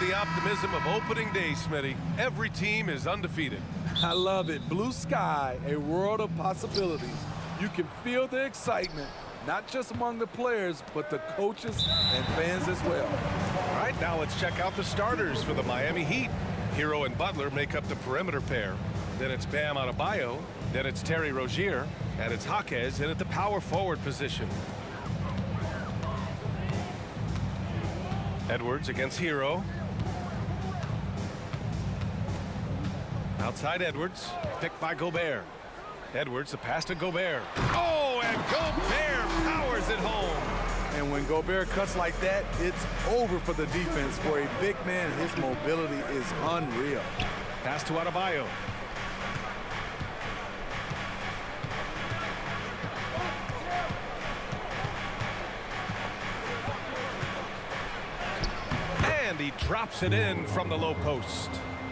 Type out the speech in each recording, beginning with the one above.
the optimism of opening day, Smitty. Every team is undefeated. I love it. Blue sky, a world of possibilities. You can feel the excitement, not just among the players, but the coaches and fans as well. All right, now let's check out the starters for the Miami Heat. Hero and Butler make up the perimeter pair. Then it's Bam Adebayo. Then it's Terry Rozier. And it's Jaquez in at the power forward position. Edwards against Hero. Outside Edwards, picked by Gobert. Edwards, the pass to Gobert. Oh, and Gobert powers it home. And when Gobert cuts like that, it's over for the defense. For a big man, his mobility is unreal. Pass to Adebayo. And he drops it in from the low post.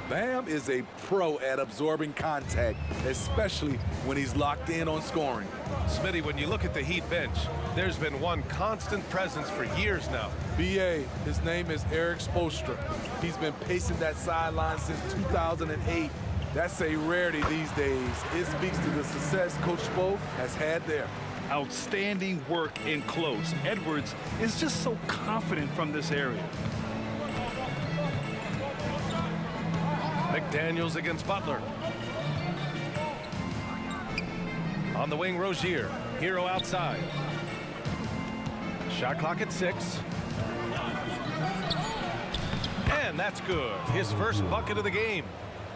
Bam is a pro at absorbing contact, especially when he's locked in on scoring. Smitty, when you look at the Heat bench, there's been one constant presence for years now. BA, his name is Eric Spoelstra. He's been pacing that sideline since 2008. That's a rarity these days. It speaks to the success Coach Spo has had there. Outstanding work in close. Edwards is just so confident from this area. McDaniels against Butler. On the wing, Rozier. Hero outside. Shot clock at 6. And that's good. His first bucket of the game.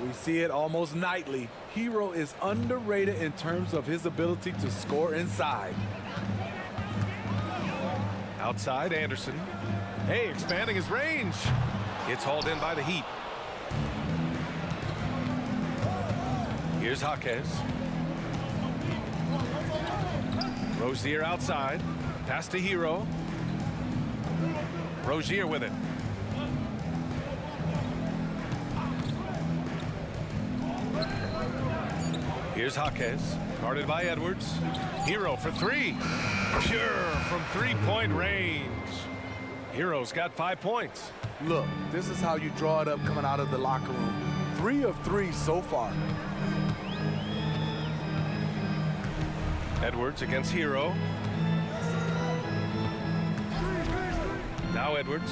We see it almost nightly. Hero is underrated in terms of his ability to score inside. Outside, Anderson. Hey, expanding his range. It's hauled in by the Heat. Here's Jaquez. Rozier outside. Pass to Hero. Rozier with it. Here's Jaquez. Guarded by Edwards. Hero for 3. Pure from three-point range. Hero's got 5 points. Look, this is how you draw it up coming out of the locker room. 3 of 3 so far. Edwards against Hero. Now Edwards.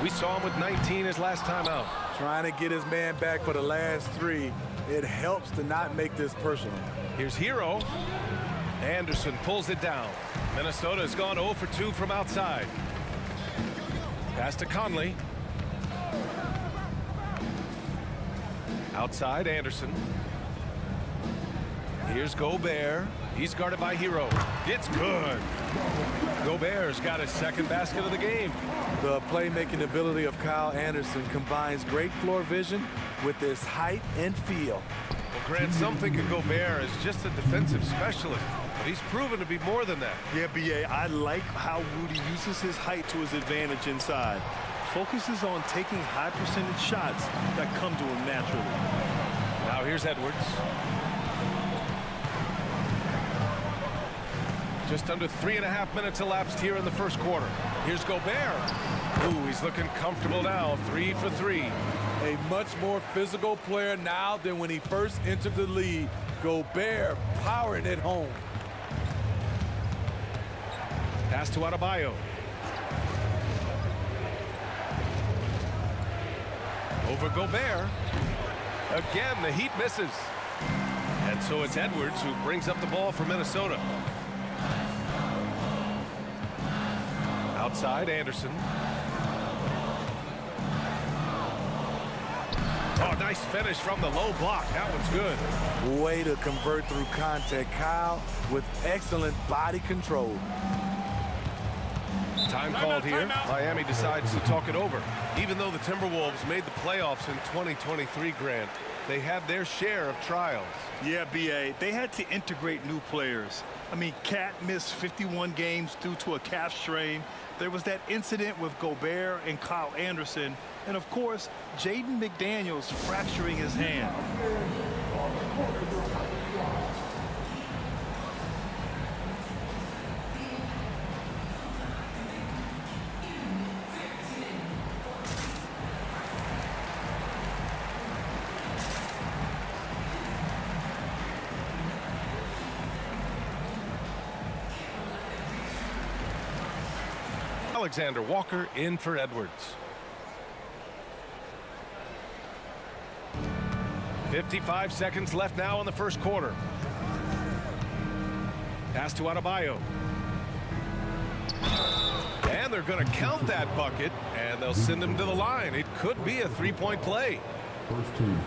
We saw him with 19 his last time out. Trying to get his man back for the last 3. It helps to not make this personal. Here's Hero. Anderson pulls it down. Minnesota has gone 0 for 2 from outside. Pass to Conley. Outside, Anderson. Here's Gobert. He's guarded by Hero. It's good. Gobert's got his second basket of the game. The playmaking ability of Kyle Anderson combines great floor vision with his height and feel. Well, Grant, some think of Gobert as just a defensive specialist, but he's proven to be more than that. Yeah, BA, I like how Rudy uses his height to his advantage inside. Focuses on taking high percentage shots that come to him naturally. Now here's Edwards. Just under 3.5 minutes elapsed here in the first quarter. Here's Gobert. Ooh, he's looking comfortable now. 3 for 3. A much more physical player now than when he first entered the league. Gobert powering it home. Pass to Adebayo. Over Gobert. Again, the Heat misses. And so it's Edwards who brings up the ball for Minnesota. Outside, Anderson. Oh, nice finish from the low block. That one's good. Way to convert through contact. Kyle with excellent body control. Time called here. Miami decides to talk it over. Even though the Timberwolves made the playoffs in 2023, Grant, they had their share of trials. Yeah, BA, they had to integrate new players. I mean, Cat missed 51 games due to a calf strain. There was that incident with Gobert and Kyle Anderson. And, of course, Jaden McDaniels fracturing his hand. Alexander Walker in for Edwards. 55 seconds left now in the first quarter. Pass to Adebayo. And they're going to count that bucket, and they'll send him to the line. It could be a three-point play.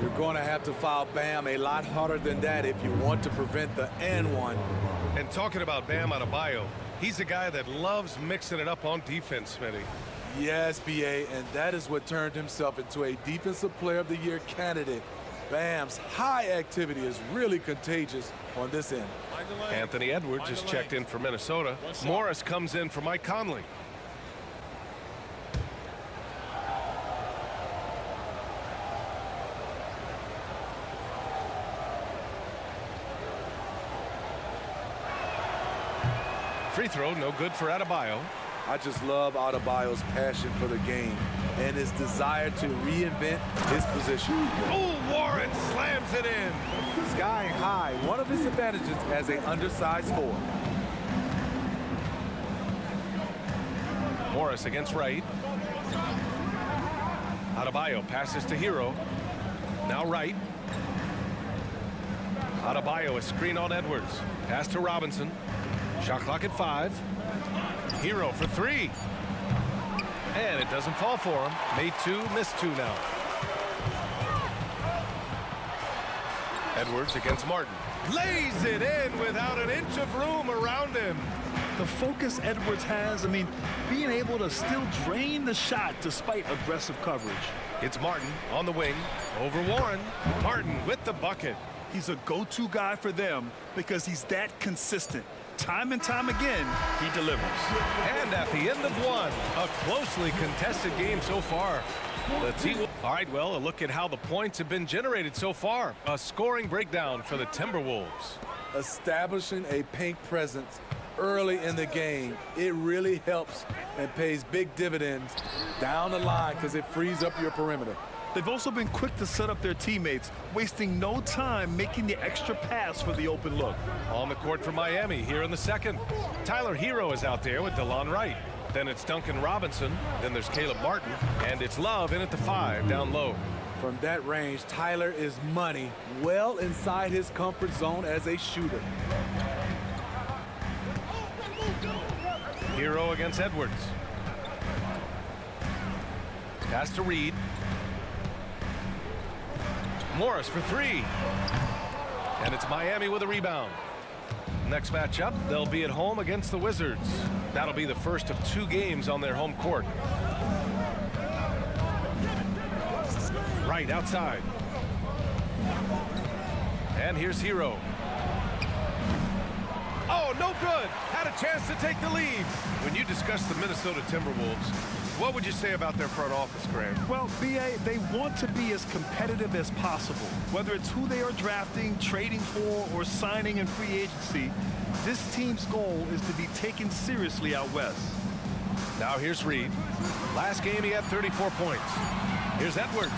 You're going to have to foul Bam a lot harder than that if you want to prevent the and one. And talking about Bam Adebayo, he's a guy that loves mixing it up on defense, Smitty. Yes, B.A., and that is what turned himself into a Defensive Player of the Year candidate. Bam's high activity is really contagious on this end. Anthony Edwards is checked in for Minnesota. Morris comes in for Mike Conley. Free throw, no good for Adebayo. I just love Adebayo's passion for the game and his desire to reinvent his position. Oh, Warren slams it in. Sky high, one of his advantages as an undersized forward. Morris against Wright. Adebayo passes to Hero. Now Wright. Adebayo a screen on Edwards. Pass to Robinson. Shot clock at 5. Hero for 3. And it doesn't fall for him. Made 2, missed 2 now. Edwards against Martin. Lays it in without an inch of room around him. The focus Edwards has, I mean, being able to still drain the shot despite aggressive coverage. It's Martin on the wing over Warren. Martin with the bucket. He's a go-to guy for them because he's that consistent. Time and time again, he delivers. And at the end of one, a closely contested game so far. Let's see. All right, well, a look at how the points have been generated so far. A scoring breakdown for the Timberwolves. Establishing a paint presence early in the game, it really helps and pays big dividends down the line because it frees up your perimeter. They've also been quick to set up their teammates, wasting no time making the extra pass for the open look. On the court for Miami here in the second. Tyler Hero is out there with DeLon Wright. Then it's Duncan Robinson. Then there's Caleb Martin. And it's Love in at the 5 down low. From that range, Tyler is money, well inside his comfort zone as a shooter. Hero against Edwards. Pass to Reed. Morris for 3. And it's Miami with a rebound. Next matchup, they'll be at home against the Wizards. That'll be the first of 2 games on their home court. Right outside. And here's Hero. Oh, no good. Had a chance to take the lead. When you discuss the Minnesota Timberwolves, what would you say about their front office, Grant? Well, B.A., they want to be as competitive as possible. Whether it's who they are drafting, trading for, or signing in free agency, this team's goal is to be taken seriously out west. Now here's Reed. Last game he had 34 points. Here's Edwards.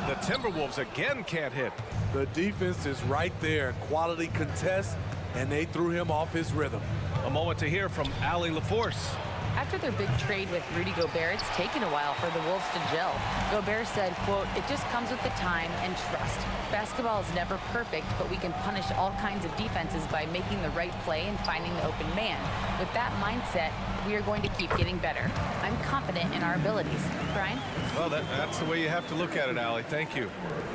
The Timberwolves again can't hit. The defense is right there. Quality contest, and they threw him off his rhythm. A moment to hear from Allie LaForce. After their big trade with Rudy Gobert, it's taken a while for the Wolves to gel. Gobert said, quote, "It just comes with the time and trust. Basketball is never perfect, but we can punish all kinds of defenses by making the right play and finding the open man. With that mindset, we are going to keep getting better. I'm confident in our abilities." Brian? Well, that's the way you have to look at it, Allie. Thank you.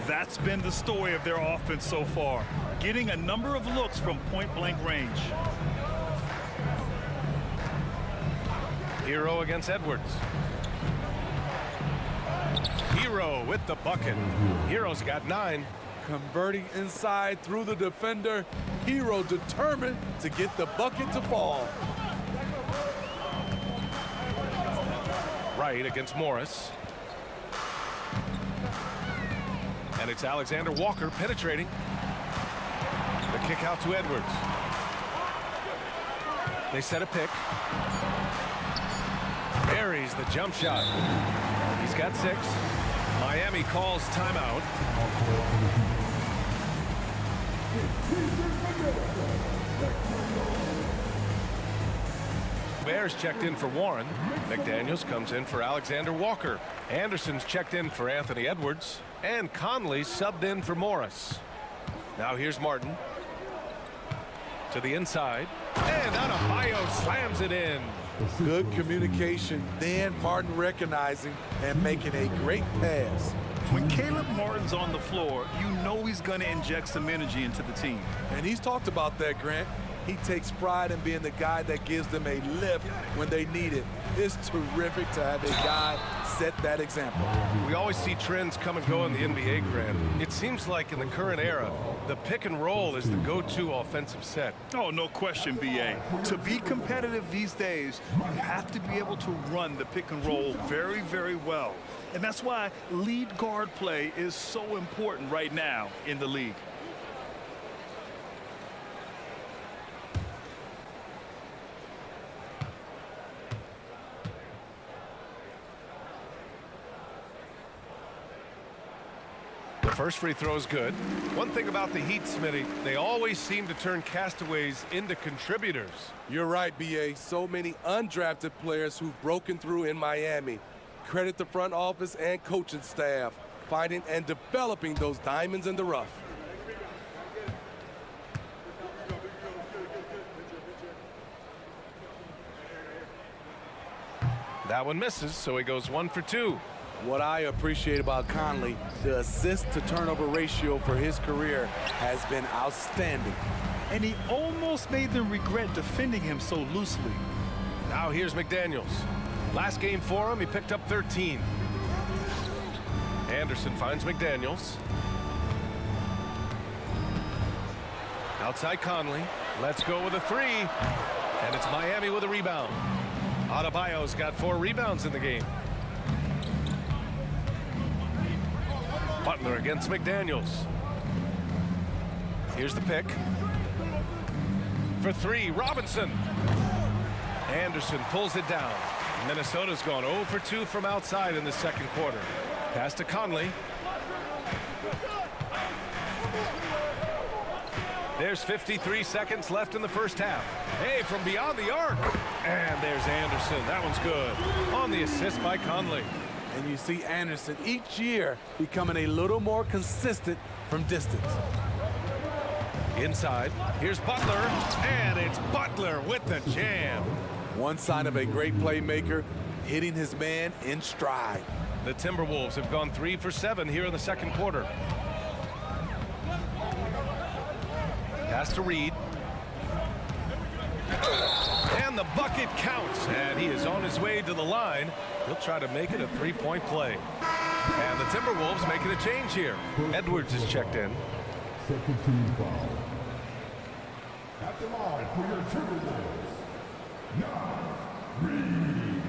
That's been the story of their offense so far, getting a number of looks from point-blank range. Hero against Edwards. Hero with the bucket. Hero's got 9. Converting inside through the defender. Hero determined to get the bucket to fall. Right against Morris. And it's Alexander Walker penetrating. The kick out to Edwards. They set a pick. Buries the jump shot. He's got 6. Miami calls timeout. Bears checked in for Warren. McDaniels comes in for Alexander Walker. Anderson's checked in for Anthony Edwards. And Conley subbed in for Morris. Now here's Martin. To the inside. And Adebayo slams it in. Good communication. Then Martin recognizing and making a great pass. When Caleb Martin's on the floor, you know he's going to inject some energy into the team. And he's talked about that, Grant. He takes pride in being the guy that gives them a lift when they need it. It's terrific to have a guy set that example. We always see trends come and go in the NBA, Grant. It seems like in the current era, the pick and roll is the go-to offensive set. Oh, no question, B.A. To be competitive these days, you have to be able to run the pick and roll very, very well. And that's why lead guard play is so important right now in the league. The first free throw is good. One thing about the Heat, Smitty, they always seem to turn castaways into contributors. You're right, B.A. So many undrafted players who've broken through in Miami. Credit the front office and coaching staff, finding and developing those diamonds in the rough. That one misses, so he goes 1 for 2. What I appreciate about Conley, the assist-to-turnover ratio for his career has been outstanding. And he almost made them regret defending him so loosely. Now here's McDaniels. Last game for him, he picked up 13. Anderson finds McDaniels. Outside Conley. Let's go with a three. And it's Miami with a rebound. Adebayo's got 4 rebounds in the game. Butler against McDaniels. Here's the pick. For 3, Robinson. Anderson pulls it down. Minnesota's gone 0 for 2 from outside in the second quarter. Pass to Conley. There's 53 seconds left in the first half. Hey, from beyond the arc. And there's Anderson. That one's good. On the assist by Conley. And you see Anderson each year becoming a little more consistent from distance. Inside, here's Butler, and it's Butler with the jam. One sign of a great playmaker, hitting his man in stride. The Timberwolves have gone 3 for 7 here in the second quarter. Pass to Reed. And the bucket counts, and he is on his way to the line. He'll try to make it a 3-point play. And the Timberwolves making a change here. Edwards is checked in. Second team foul. At the line for your Timberwolves, Reed.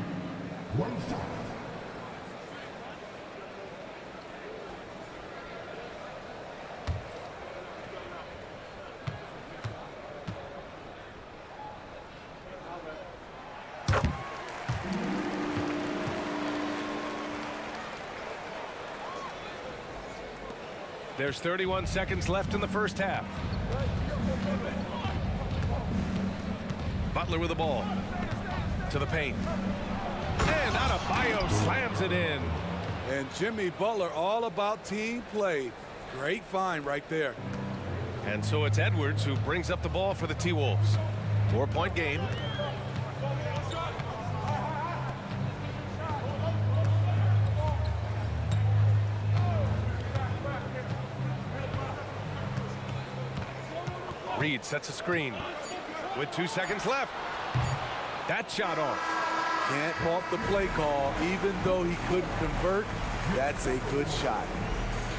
1 shot. There's 31 seconds left in the first half. Butler with the ball. To the paint. And Adebayo slams it in. And Jimmy Butler all about team play. Great find right there. And so it's Edwards who brings up the ball for the T-Wolves. 4-point game. Reed sets a screen with 2 seconds left. That shot off. Can't fault the play call, even though he couldn't convert. That's a good shot.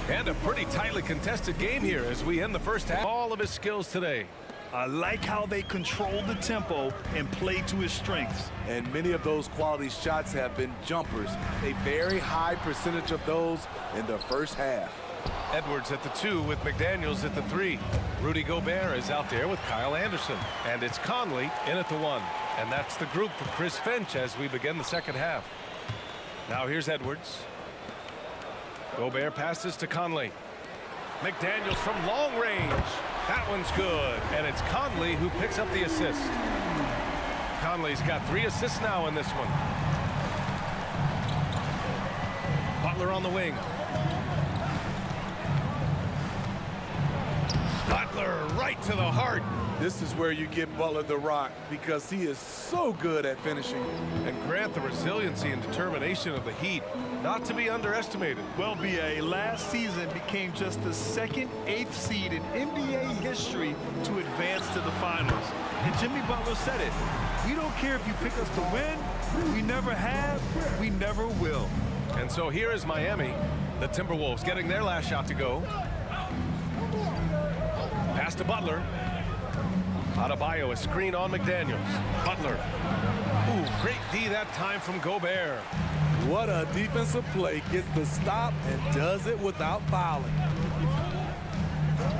And a pretty tightly contested game here as we end the first half. All of his skills today. I like how they control the tempo and play to his strengths. And many of those quality shots have been jumpers. A very high percentage of those in the first half. Edwards at the 2 with McDaniels at the 3. Rudy Gobert is out there with Kyle Anderson. And it's Conley in at the 1. And that's the group for Chris Finch as we begin the second half. Now here's Edwards. Gobert passes to Conley. McDaniels from long range. That one's good. And it's Conley who picks up the assist. Conley's got 3 assists now in this one. Butler on the wing. Butler right to the heart. This is where you give Butler the rock because he is so good at finishing. And grant the resiliency and determination of the Heat, not to be underestimated. Well, BA, last season became just the second 8th seed in NBA history to advance to the finals. And Jimmy Butler said it. We don't care if you pick us to win. We never have. We never will. And so here is Miami. The Timberwolves getting their last shot to go. Pass to Butler. Adebayo, a screen on McDaniels. Butler. Ooh, great D that time from Gobert. What a defensive play. Gets the stop and does it without fouling.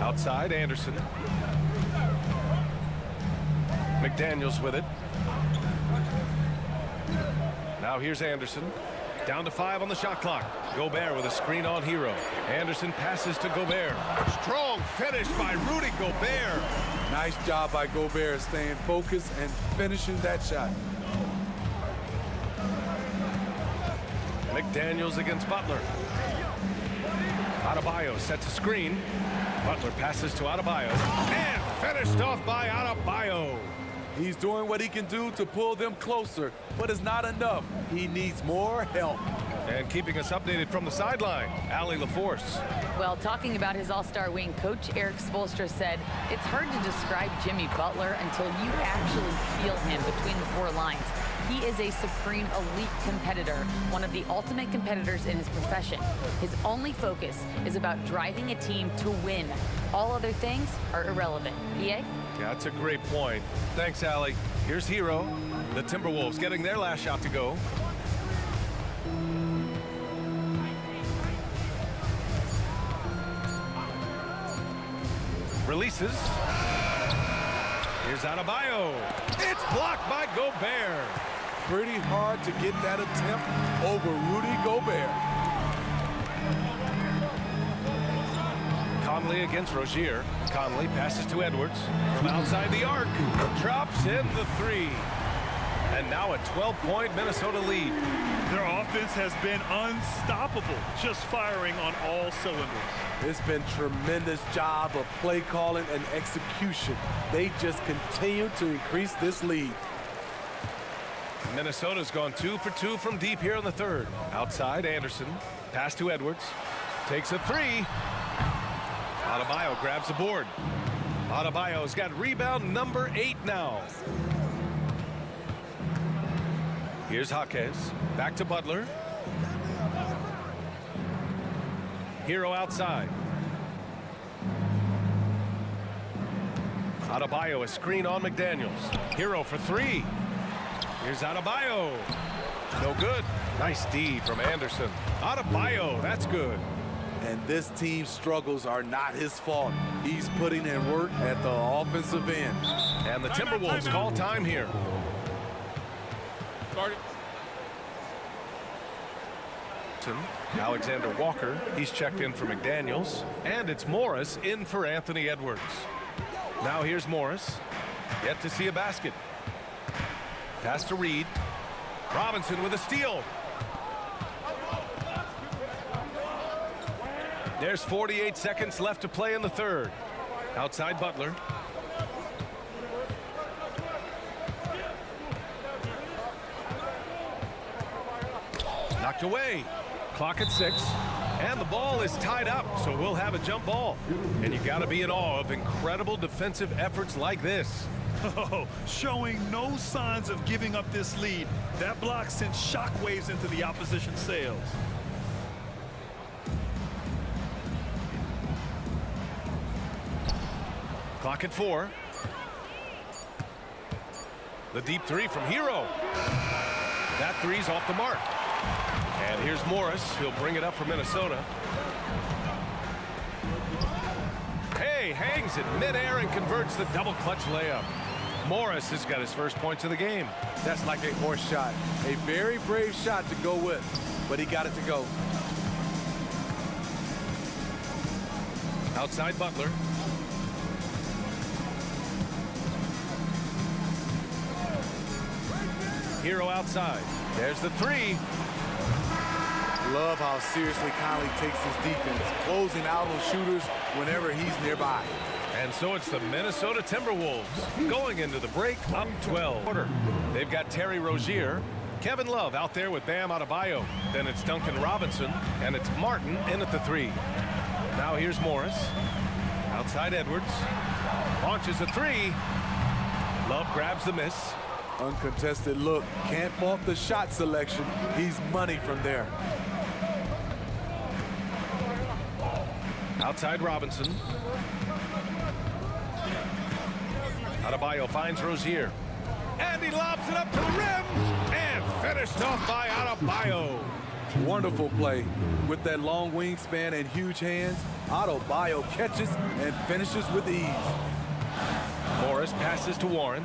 Outside, Anderson. McDaniels with it. Now here's Anderson. Down to 5 on the shot clock. Gobert with a screen on Hero. Anderson passes to Gobert. Strong finish by Rudy Gobert. Nice job by Gobert staying focused and finishing that shot. McDaniels against Butler. Adebayo sets a screen. Butler passes to Adebayo. And finished off by Adebayo. He's doing what he can do to pull them closer, but it's not enough. He needs more help. And keeping us updated from the sideline, Allie LaForce. Well, talking about his all-star wing, Coach Eric Spoelstra said, it's hard to describe Jimmy Butler until you actually feel him between the 4 lines. He is a supreme elite competitor, one of the ultimate competitors in his profession. His only focus is about driving a team to win. All other things are irrelevant. EA? Yeah, that's a great point. Thanks, Allie. Here's Hero. The Timberwolves getting their last shot to go. Releases. Here's Adebayo. It's blocked by Gobert. Pretty hard to get that attempt over Rudy Gobert. Conley against Rozier. Conley passes to Edwards. From outside the arc. Drops in the 3. And now a 12-point Minnesota lead. Their offense has been unstoppable, just firing on all cylinders. It's been tremendous job of play calling and execution. They just continue to increase this lead. Minnesota's gone 2 for 2 from deep here in the 3rd. Outside, Anderson. Pass to Edwards. Takes a 3. Adebayo grabs the board. Adebayo's got rebound number 8 now. Here's Jaquez. Back to Butler. Hero outside. Adebayo, a screen on McDaniels. Hero for 3. Here's Adebayo. No good. Nice D from Anderson. Adebayo, that's good. And this team's struggles are not his fault. He's putting in work at the offensive end. And the Timberwolves call time here. Start it. Alexander Walker, he's checked in for McDaniels. And it's Morris in for Anthony Edwards. Now here's Morris. Yet to see a basket. Pass to Reed. Robinson with a steal. There's 48 seconds left to play in the 3rd. Outside Butler. Knocked away. Clock at 6. And the ball is tied up, so we'll have a jump ball. And you got to be in awe of incredible defensive efforts like this. Oh, showing no signs of giving up this lead. That block sent shockwaves into the opposition sails. Clock at 4. The deep 3 from Hero. That 3's off the mark. And here's Morris. He'll bring it up for Minnesota. Hey, hangs it midair and converts the double clutch layup. Morris has got his first points of the game. That's like a horse shot. A very brave shot to go with, but he got it to go. Outside,,, Butler. Hero outside. There's the three. Love how seriously Conley takes his defense, closing out on shooters whenever he's nearby. And so it's the Minnesota Timberwolves going into the break up 12. They've got Terry Rozier, Kevin Love out there with Bam Adebayo. Then it's Duncan Robinson, and it's Martin in at the three. Now here's Morris. Outside Edwards. Launches a three. Love grabs the miss. Uncontested look. Can't fault the shot selection. He's money from there. Outside Robinson. Adebayo finds Rozier. And he lobs it up to the rim. And finished off by Adebayo. Wonderful play. With that long wingspan and huge hands, Adebayo catches and finishes with ease. Morris passes to Warren.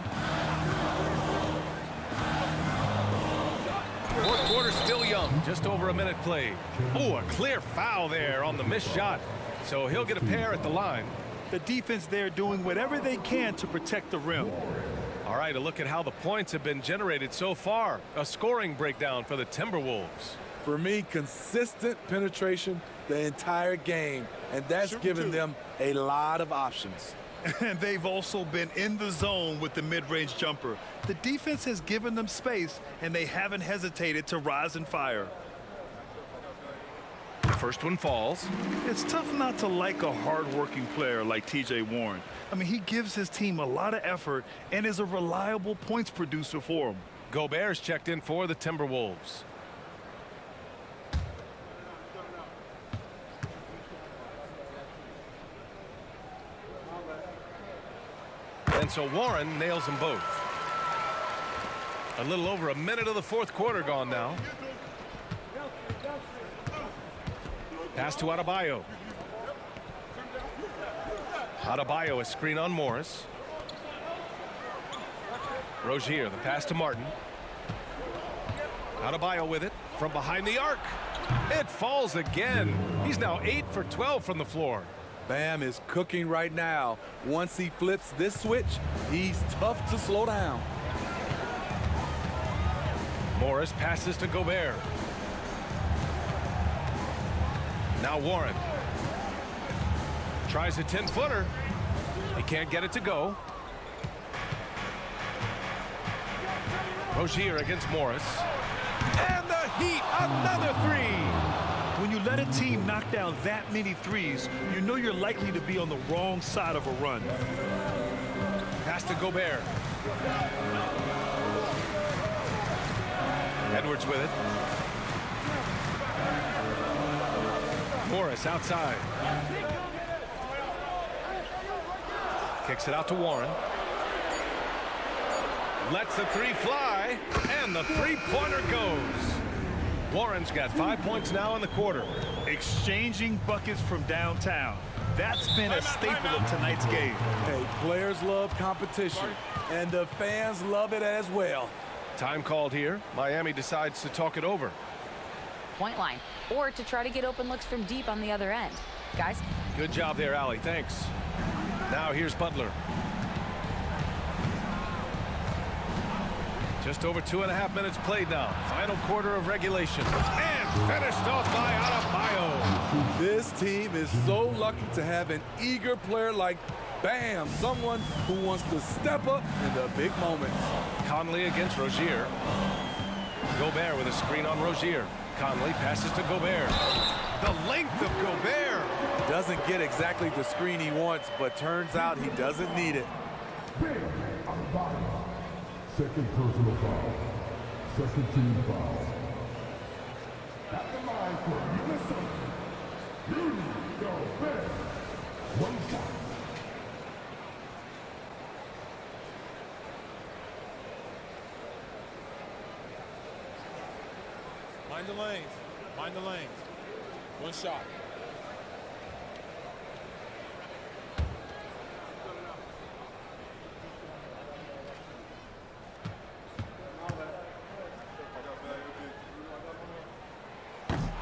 Fourth quarter still young. Just over a minute played. Oh, a clear foul there on the missed shot. So he'll get a pair at the line. The defense there doing whatever they can to protect the rim. All right, a look at how the points have been generated so far. A scoring breakdown for the Timberwolves. For me, consistent penetration the entire game, and that's given them a lot of options. And they've also been in the zone with the mid-range jumper. The defense has given them space, and they haven't hesitated to rise and fire. The first one falls. It's tough not to like a hard-working player like T.J. Warren. I mean, he gives his team a lot of effort and is a reliable points producer for them. Gobert's checked in for the Timberwolves. And so Warren nails them both. A little over a minute of the fourth quarter gone now. Pass to Adebayo. Adebayo, a screen on Morris. Rozier, the pass to Martin. Adebayo with it from behind the arc. It falls again. He's now 8 for 12 from the floor. Bam is cooking right now. Once he flips this switch, he's tough to slow down. Morris passes to Gobert. Now Warren. Tries a 10-footer. He can't get it to go. Rozier against Morris. And the Heat, another three. When you let a team knock down that many threes, you know you're likely to be on the wrong side of a run. Pass to Gobert. Edwards with it. Morris outside. Kicks it out to Warren. Lets the three fly, and the three-pointer goes. Warren's got 5 points now in the quarter. Exchanging buckets from downtown. That's been a staple of tonight's game. Hey, players love competition, and the fans love it as well. Time called here. Miami decides to talk it over. Point line, or to try to get open looks from deep on the other end. Guys? Good job there, Allie. Thanks. Now here's Butler. Just over 2.5 minutes played now. Final quarter of regulation. And finished off by Adebayo. This team is so lucky to have an eager player like Bam, someone who wants to step up in the big moments. Conley against Rozier. Gobert with a screen on Rozier. Conley passes to Gobert. The length of Gobert. Doesn't get exactly the screen he wants, but turns out he doesn't need it. Second personal foul. Second team foul. At the line for Minnesota, Rudy Gobert. One shot. Mind the lanes. Mind the lanes. One shot.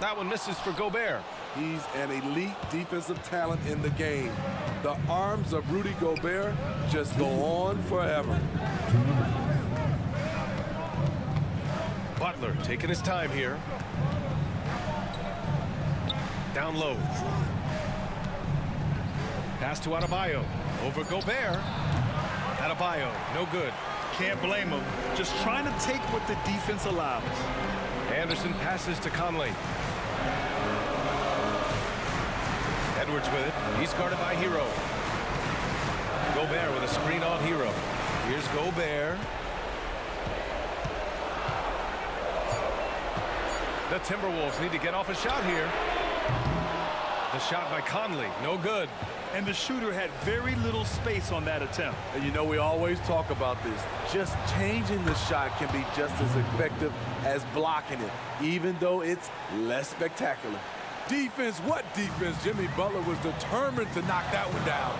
That one misses for Gobert. He's an elite defensive talent in the game. The arms of Rudy Gobert just go on forever. Butler taking his time here. Down low. Pass to Adebayo. Over Gobert. Adebayo, no good. Can't blame him. Just trying to take what the defense allows. Anderson passes to Conley. Edwards with it. He's guarded by Hero. Gobert with a screen on Hero. Here's Gobert. The Timberwolves need to get off a shot here. The shot by Conley, no good. And the shooter had very little space on that attempt. And you know, we always talk about this. Just changing the shot can be just as effective as blocking it, even though it's less spectacular. Defense, what defense? Jimmy Butler was determined to knock that one down.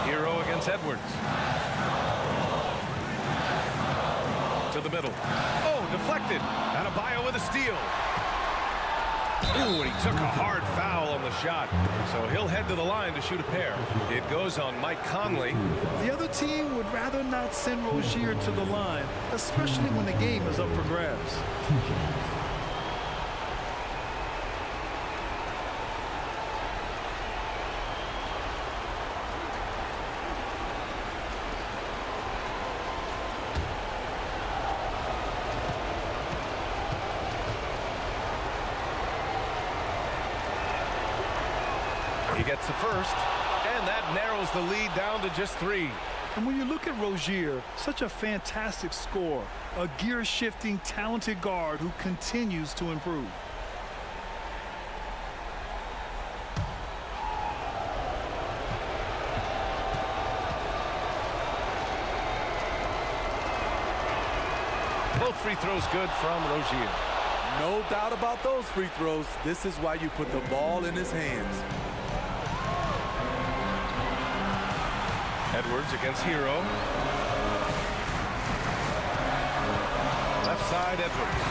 Hero against Edwards. To the middle. Oh, deflected. Adebayo with a steal. Ooh, and he took a hard foul on the shot. So he'll head to the line to shoot a pair. It goes on Mike Conley. The other team would rather not send Rozier to the line, especially when the game is up for grabs. He gets the first, and that narrows the lead down to just 3. And when you look at Rozier, such a fantastic scorer, a gear-shifting, talented guard who continues to improve. Both free throws good from Rozier. No doubt about those free throws. This is why you put the ball in his hands. Edwards against Hero. Left side, Edwards.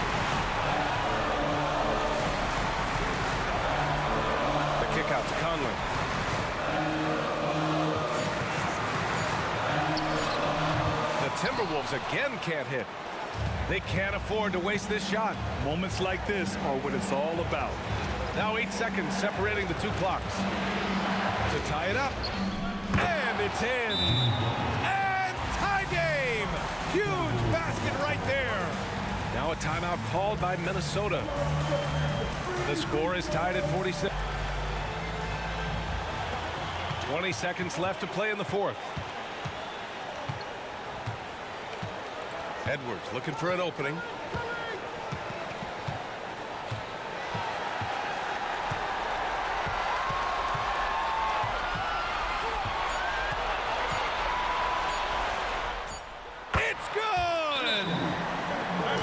The kick out to Conley. The Timberwolves again can't hit. They can't afford to waste this shot. Moments like this are what it's all about. Now 8 seconds separating the two clocks. To tie it up. And it's in. And tie game. Huge basket right there. Now a timeout called by Minnesota. The score is tied at 46. 20 seconds left to play in the fourth. Edwards looking for an opening.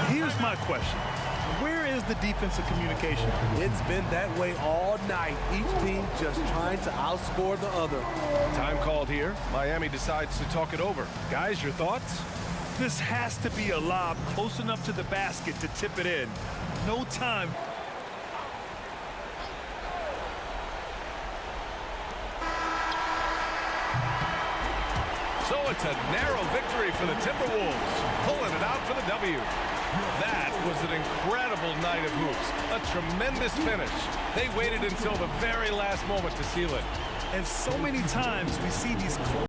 Here's my question. Where is the defensive communication? It's been that way all night. Each team just trying to outscore the other. Time called here. Miami decides to talk it over. Guys, your thoughts? This has to be a lob close enough to the basket to tip it in. No time. So it's a narrow victory for the Timberwolves, pulling it out for the W. That was an incredible night of hoops, a tremendous finish. They waited until the very last moment to seal it. And so many times we see these close